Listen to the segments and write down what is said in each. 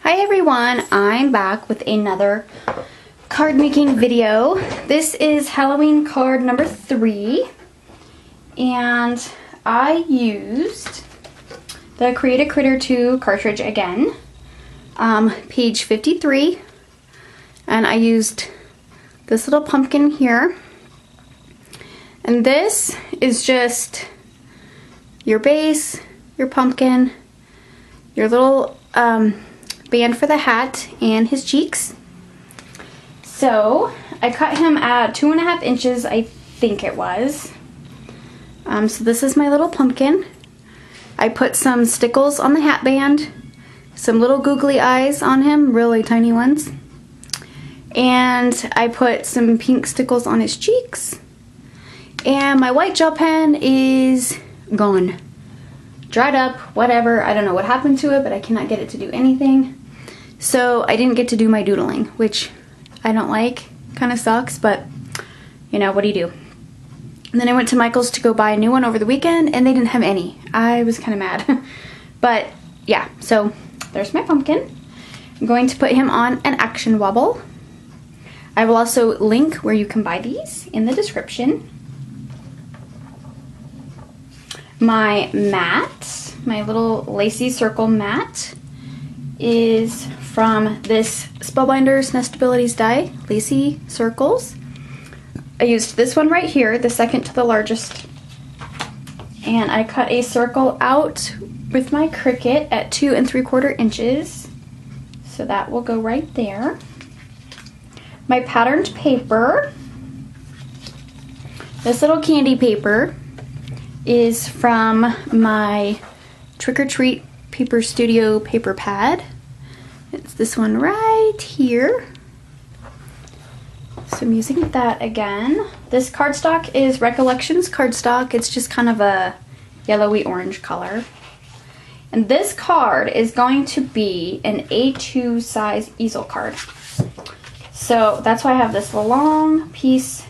Hi everyone, I'm back with another card making video. This is Halloween card number 3, and I used the Create a Critter 2 cartridge again, page 53, and I used this little pumpkin here, and this is just your base, your pumpkin, your little band for the hat, and his cheeks. So I cut him at 2.5 inches, I think it was. So this is my little pumpkin. I put some stickles on the hat band, some little googly eyes on him, really tiny ones, and I put some pink stickles on his cheeks. And my white gel pen is gone. Dried up, whatever. I don't know what happened to it, but I cannot get it to do anything. So I didn't get to do my doodling, which I don't like. Kind of sucks, but you know, what do you do? And then I went to Michael's to go buy a new one over the weekend, and they didn't have any. I was kind of mad. But yeah, so there's my pumpkin. I'm going to put him on an action wobble. I will also link where you can buy these in the description. My mat, my little lacy circle mat, is from this Spellbinders Nestabilities die, Lacy Circles. I used this one right here, the second to the largest, and I cut a circle out with my Cricut at 2 3/4 inches, so that will go right there. My patterned paper, this little candy paper, is from my Trick or Treat Paper Studio paper pad. It's this one right here. So I'm using that again. This cardstock is Recollections cardstock. It's just kind of a yellowy orange color. And this card is going to be an A2 size easel card. So that's why I have this long piece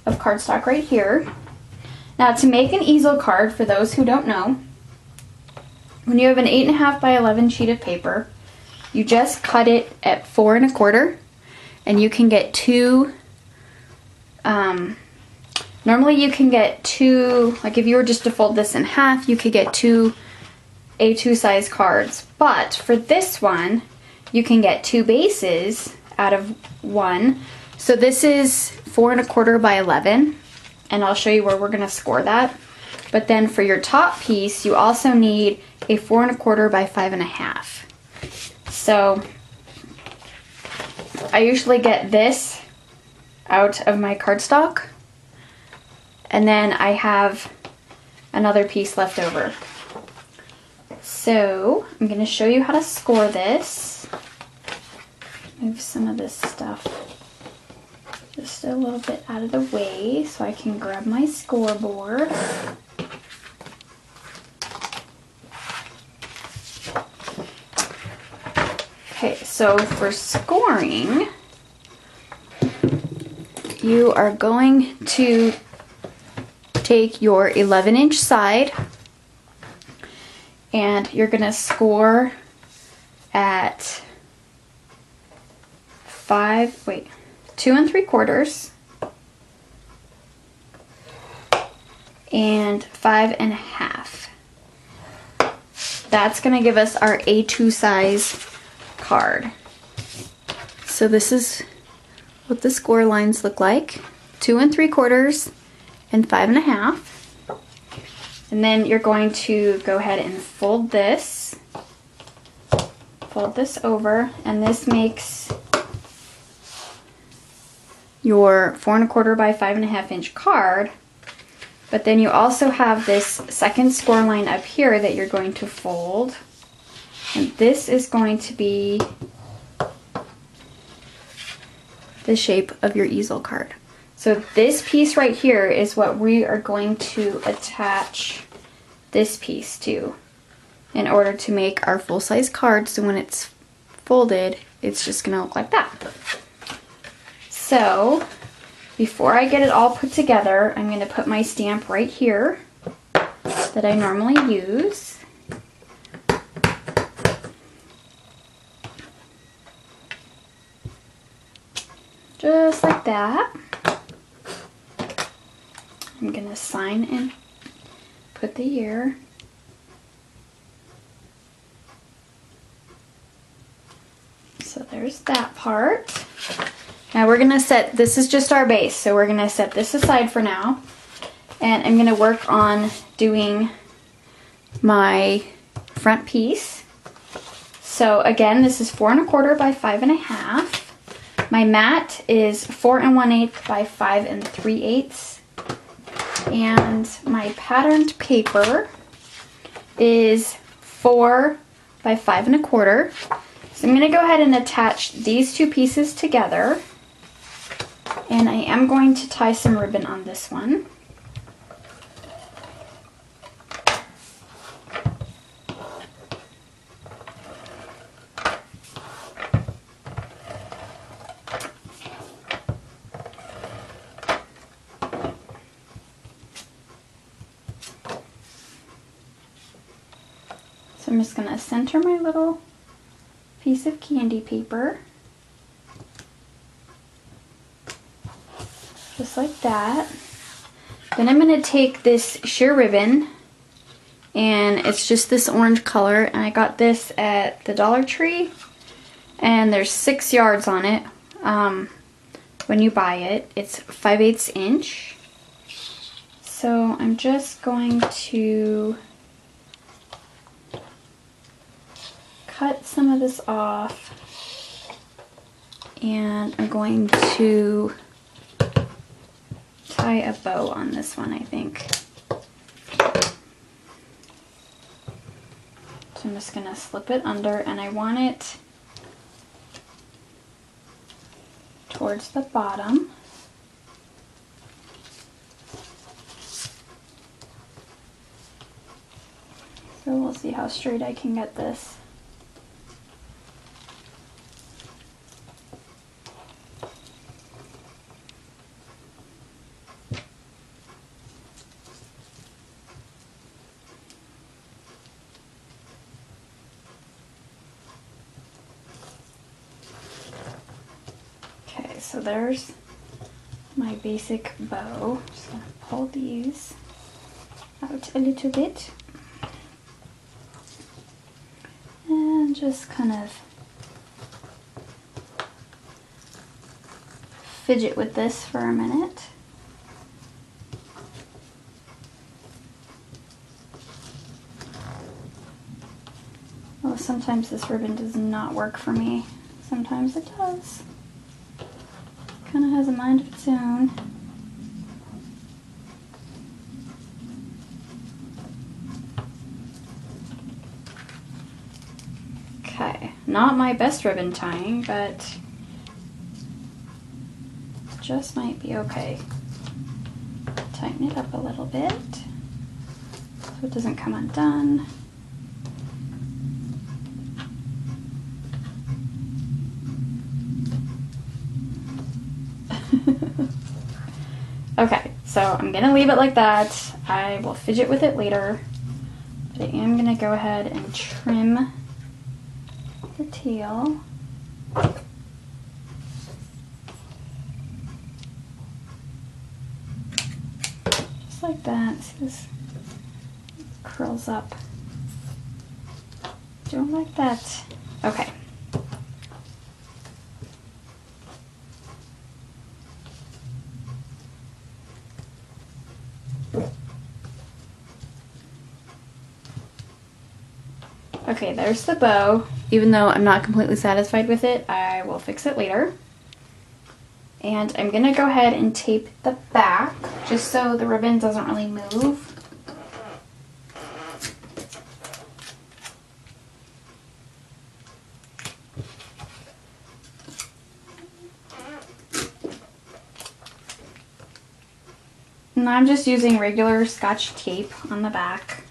of cardstock right here. Now, to make an easel card, for those who don't know, when you have an 8.5 by 11 sheet of paper, you just cut it at 4 1/4, and you can get two, normally you can get two, like if you were just to fold this in half, you could get 2 A2 size cards. But for this one, you can get 2 bases out of one. So this is 4 1/4 by 11, and I'll show you where we're gonna score that. But then for your top piece, you also need a 4 1/4 by 5.5. So I usually get this out of my cardstock, and then I have another piece left over. So I'm going to show you how to score this. Move some of this stuff just a little bit out of the way so I can grab my scoreboard. Okay, so for scoring, you are going to take your 11-inch side, and you're going to score at 2 3/4 and 5.5. That's going to give us our A2 size card. So this is what the score lines look like: 2 3/4 and 5.5. And then you're going to go ahead and fold this over, and this makes your 4 1/4 by 5.5 inch card. But then you also have this second score line up here that you're going to fold. And this is going to be the shape of your easel card. So this piece right here is what we are going to attach this piece to in order to make our full-size card. So when it's folded, it's just going to look like that. So before I get it all put together, I'm going to put my stamp right here that I normally use. Just like that. I'm gonna sign and put the year. So there's that part. Now we're gonna set, this is just our base, so we're gonna set this aside for now. And I'm gonna work on doing my front piece. So again, this is 4 1/4 by 5 1/2. My mat is 4 1/8 by 5 3/8. And my patterned paper is 4 by 5 1/4. So I'm going to go ahead and attach these two pieces together. And I am going to tie some ribbon on this one. So I'm just going to center my little piece of candy paper, just like that. Then I'm going to take this sheer ribbon, and it's just this orange color, and I got this at the Dollar Tree, and there's 6 yards on it. When you buy it, it's 5/8 inch. So I'm just going to cut some of this off, and I'm going to tie a bow on this one, I think. So I'm just going to slip it under, and I want it towards the bottom. So we'll see how straight I can get this. So there's my basic bow. Just gonna pull these out a little bit and just kind of fidget with this for a minute. Oh, sometimes this ribbon does not work for me. Sometimes it does. Kind of has a mind of its own. Okay, not my best ribbon tying, but just might be okay. Tighten it up a little bit so it doesn't come undone. Okay, so I'm gonna leave it like that. I will fidget with it later, but I am gonna go ahead and trim the tail. Just like that. See, this curls up. Don't like that. Okay. Okay, there's the bow. Even though I'm not completely satisfied with it, I will fix it later. And I'm gonna go ahead and tape the back just so the ribbon doesn't really move. And I'm just using regular Scotch tape on the back.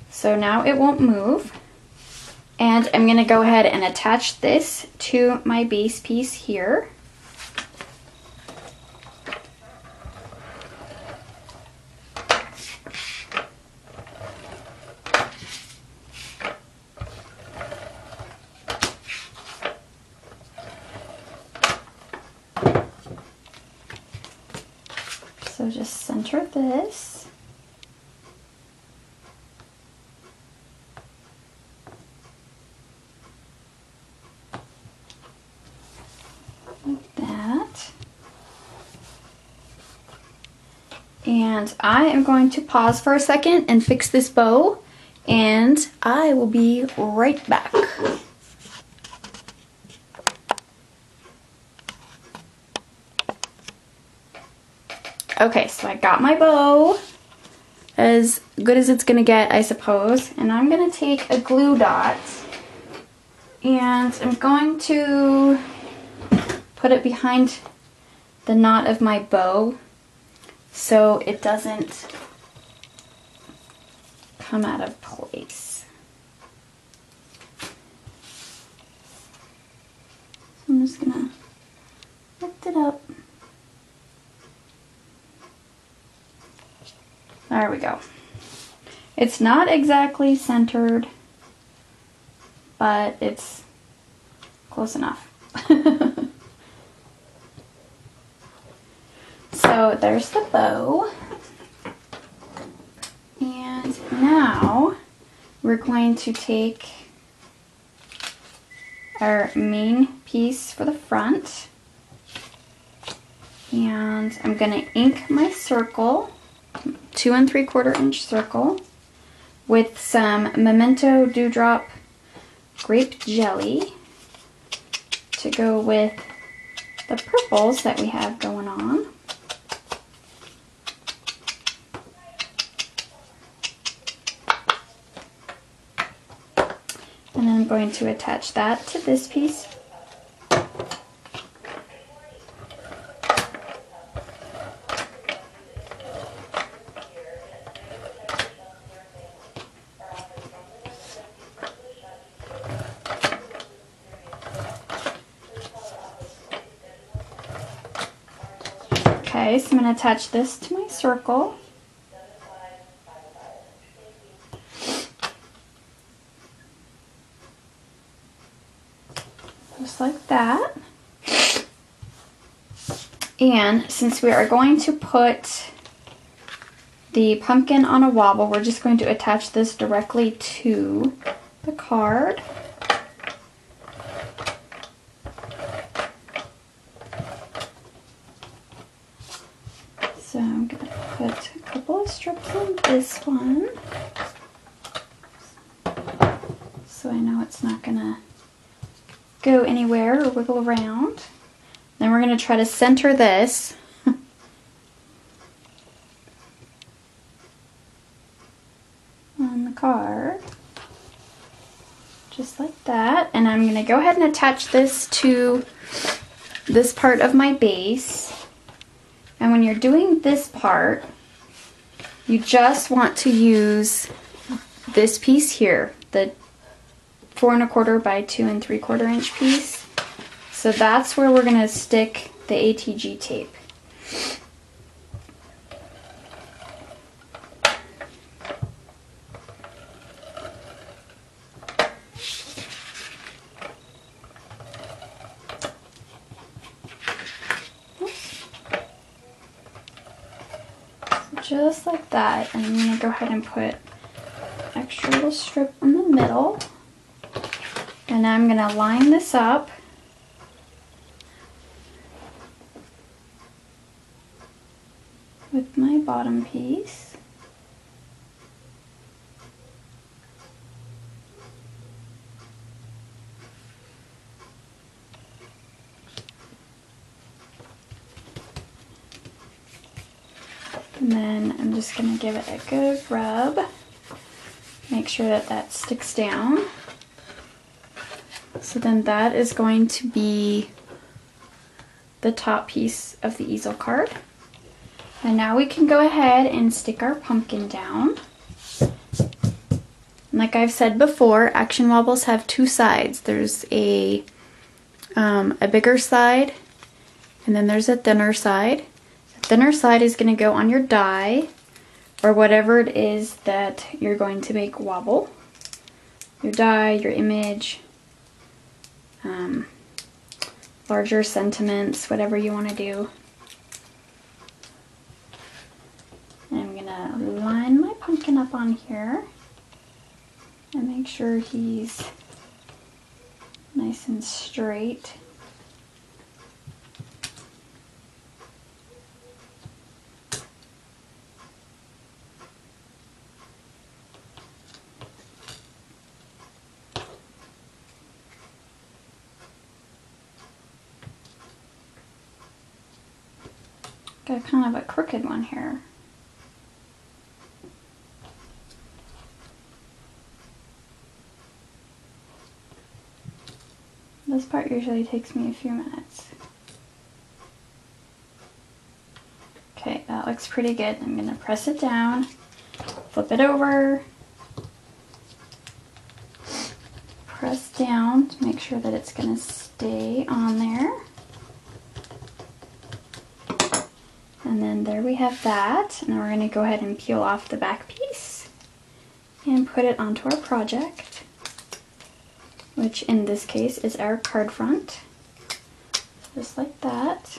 So now it won't move. And I'm gonna go ahead and attach this to my base piece here. center this. Like that. And I am going to pause for a second and fix this bow, and I will be right back. Okay, so I got my bow, as good as it's gonna get, I suppose, and I'm gonna take a glue dot and I'm going to put it behind the knot of my bow so it doesn't come out of place. So I'm just gonna lift it up. There we go. It's not exactly centered, but it's close enough. So there's the bow. And now we're going to take our main piece for the front. And I'm going to ink my circle, 2 3/4 inch circle, with some Memento Dewdrop grape jelly to go with the purples that we have going on. And then I'm going to attach that to this piece. Okay, so I'm going to attach this to my circle. Just like that. And since we are going to put the pumpkin on a wobble, we're just going to attach this directly to the card. So I'm going to put a couple of strips on this one, so I know it's not going to go anywhere or wiggle around. Then we're going to try to center this. On the card. Just like that. And I'm going to go ahead and attach this to this part of my base. And when you're doing this part, you just want to use this piece here, the 4 1/4 by 2 3/4 inch piece. So that's where we're going to stick the ATG tape. Just like that, and I'm going to go ahead and put an extra little strip in the middle, and I'm going to line this up with my bottom piece. And then I'm just going to give it a good rub. Make sure that that sticks down. So then that is going to be the top piece of the easel card. And now we can go ahead and stick our pumpkin down. Like I've said before, action wobbles have two sides. There's a bigger side, and then there's a thinner side. Thinner side is going to go on your die or whatever it is that you're going to make wobble. Your die, your image, larger sentiments, whatever you want to do. thicken up on here and make sure he's nice and straight. Got kind of a crooked one here. This part usually takes me a few minutes. Okay, that looks pretty good. I'm going to press it down, flip it over, press down to make sure that it's going to stay on there. And then there we have that. And then we're going to go ahead and peel off the back piece and put it onto our project, which in this case is our card front. Just like that.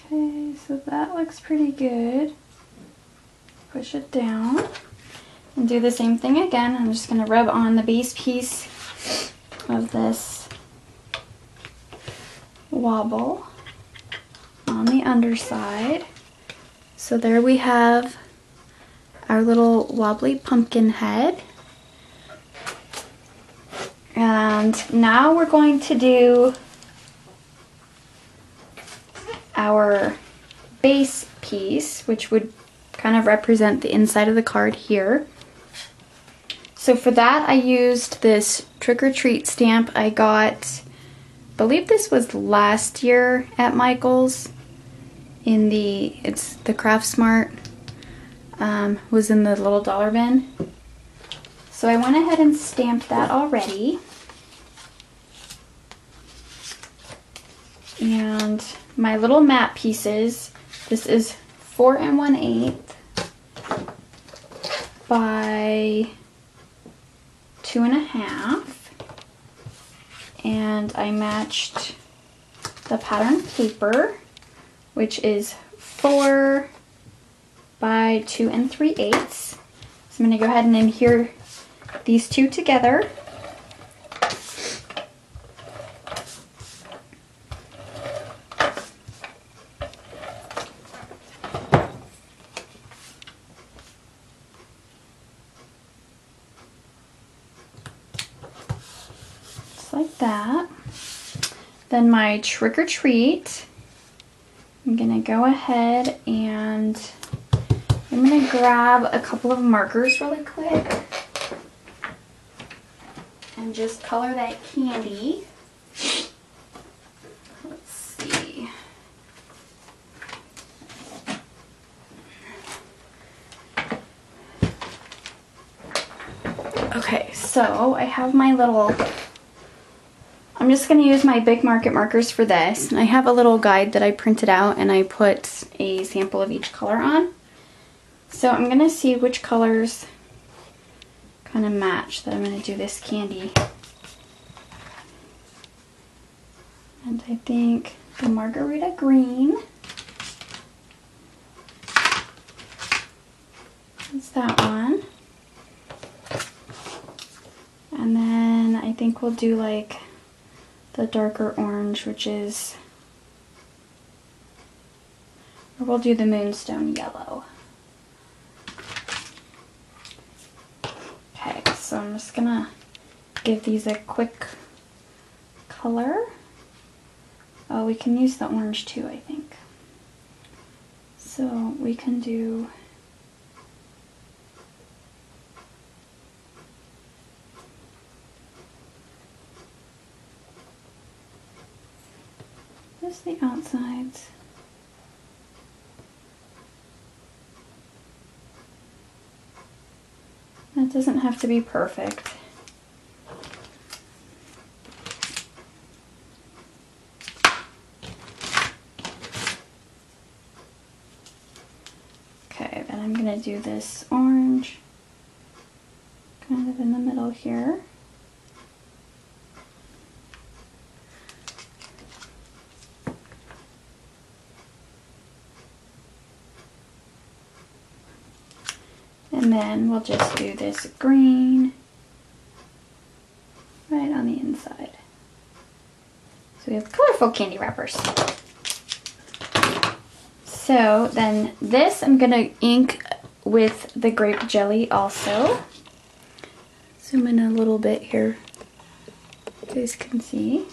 Okay, so that looks pretty good. Push it down and do the same thing again. I'm just going to rub on the base piece of this wobble on the underside. So there we have our little wobbly pumpkin head. And now we're going to do our base piece, which would kind of represent the inside of the card here. So for that I used this Trick or Treat stamp I got, I believe this was last year at Michael's. It's the Craft Smart, was in the little dollar bin. So I went ahead and stamped that already. And my little mat pieces, this is 4 1/8 by 2 1/2, and I matched the pattern paper, which is 4 by 2 3/8. So I'm going to go ahead and adhere these two together. Like that. Then my Trick or Treat, I'm gonna go ahead and I'm gonna grab a couple of markers really quick and just color that candy. Let's see. Okay, so I have my little, I'm just going to use my Big Market markers for this. And I have a little guide that I printed out and I put a sample of each color on. So I'm going to see which colors kind of match that I'm going to do this candy. And I think the margarita green is that one. And then I think we'll do like the darker orange, which is, or we'll do the moonstone yellow. Okay, so I'm just gonna give these a quick color. Oh, we can use the orange too, I think. So we can do just the outsides. That doesn't have to be perfect. I'm gonna do this orange kind of in the middle here. And then we'll just do this green right on the inside. So we have colorful candy wrappers. So then this I'm gonna ink with the grape jelly also. Zoom in a little bit here, you guys can see.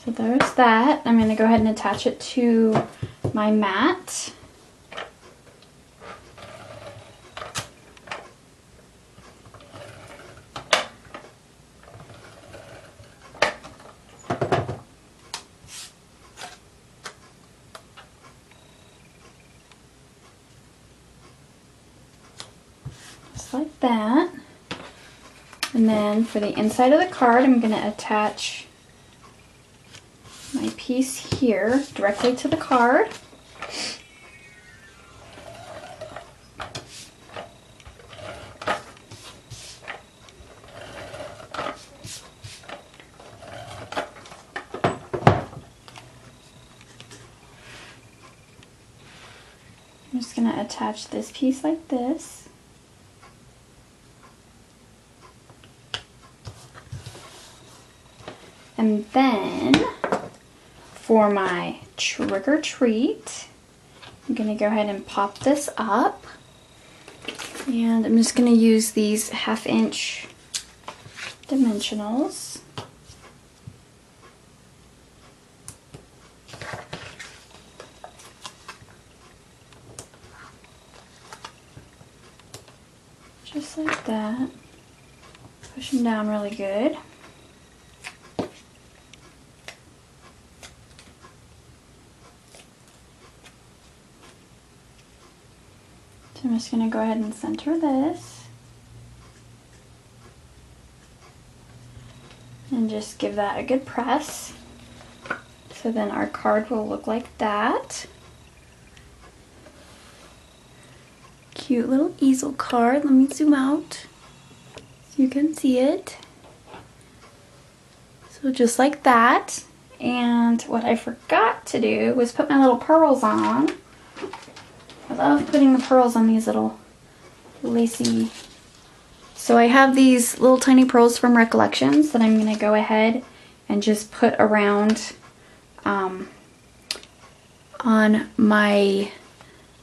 So there's that. I'm going to go ahead and attach it to my mat. Just like that. And then for the inside of the card, I'm going to attach my piece here directly to the card. I'm just going to attach this piece like this. And then for my trick or treat, I'm going to go ahead and pop this up. And I'm just going to use these 1/2 inch dimensionals. Just like that. Push them down really good. So I'm just going to go ahead and center this. And just give that a good press. So then our card will look like that. Cute little easel card. Let me zoom out so you can see it. So just like that. And what I forgot to do was put my little pearls on. I love putting the pearls on these little lacy. So I have these little tiny pearls from Recollections that I'm going to go ahead and just put around on my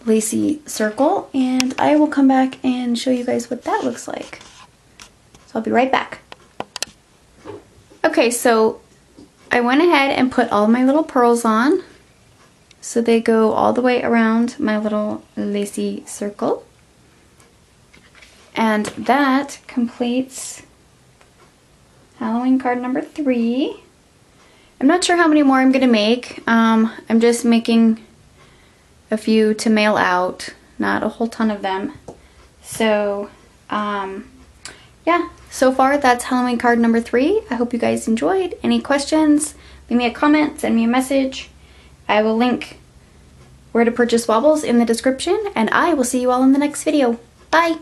lacy circle, and I will come back and show you guys what that looks like. So I'll be right back. Okay, so I went ahead and put all my little pearls on. So they go all the way around my little lacy circle. And that completes Halloween card number 3. I'm not sure how many more I'm going to make. I'm just making a few to mail out, not a whole ton of them. So, yeah, so far that's Halloween card number 3. I hope you guys enjoyed. Any questions, leave me a comment, send me a message. I will link where to purchase wobbles in the description, and I will see you all in the next video. Bye!